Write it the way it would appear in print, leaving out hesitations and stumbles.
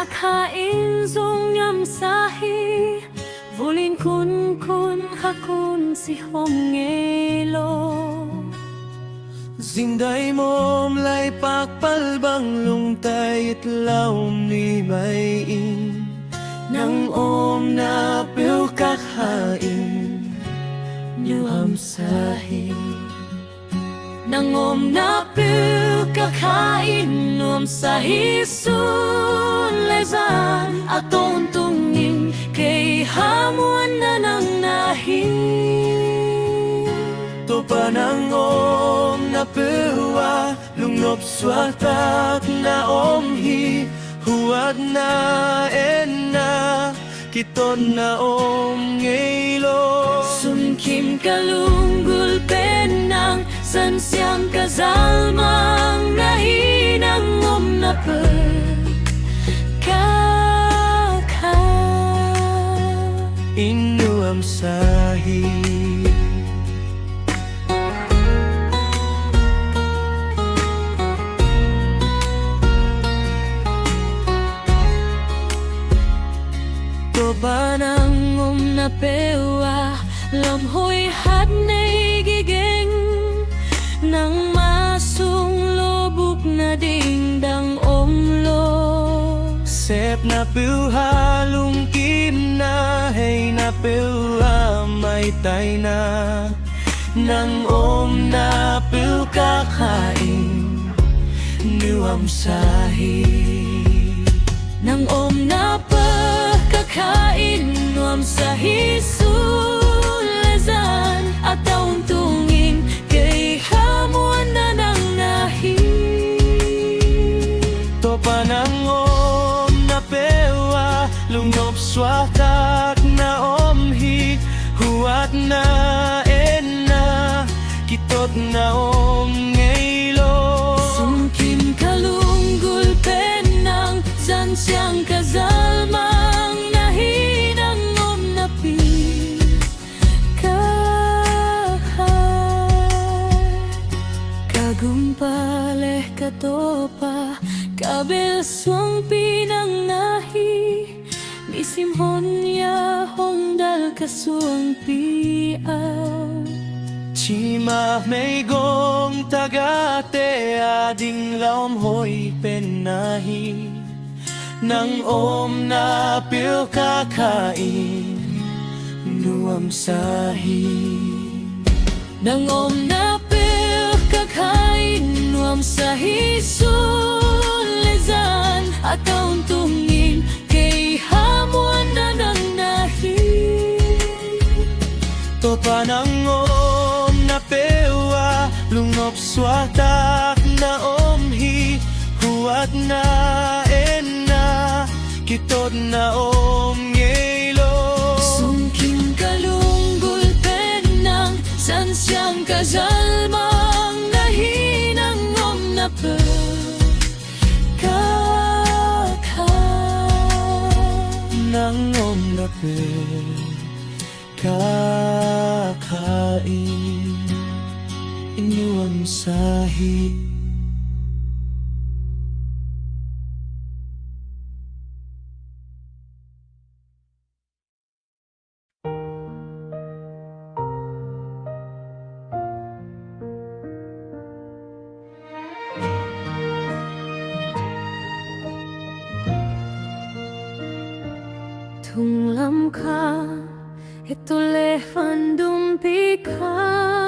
Kakain zong sahi Vulin kun hakun si hongelo Zinday mom lay pakpalbang lungtay at laom ni mayin Nang om na piu kakain Nuam sahi Nang om na piu kakain Nuam sahi sun lezan Atong tungin kay hamuan na nang nahin Topa ng om na piwa Lungop swatak na omhi Huwag na ena Kiton na om ngaylo Sun kim kalunggul penang San siyang kazalmang Nahinang om na pagkaka Inuam sahi Banang na pewa Lam ho'y hat na igiging Nang masung lobuk na dingdang omlo Sep na piwa lungkim na Hey na piwa may tay na Nang om na piwa kakain Nuam sahi Nang om na pagkakain Nuam sahi sulazan At taong tungin kay hamuan na nang nahi Topa ng om na pewa Lungop swatak na omhi Huwat na ena Kitot na om ngaylo Sungkim kalunggul penang San siyang kazalmang Nahinang om na pagkahay Kagumpaleh katopa Kabil suang pinang nahi Misimhon ya hongdal kasuang piaw Chima may gong tagate ading laom ho'y penahi Nang om na piu kakain Nuam sahi Nang om na pagkakain Nuam sahi sulezan At taong tungin kay hamuan na nang nahi Topa ng om na pewa Lungop swatak na omhi Huwag na ena Kitot na om ngaylo Sungkim kalunggul penang San siyang kazalmang Nahinang om na pagkakain Nang om na kakain Inuam sahi Tung lam ka Ito le fandum pika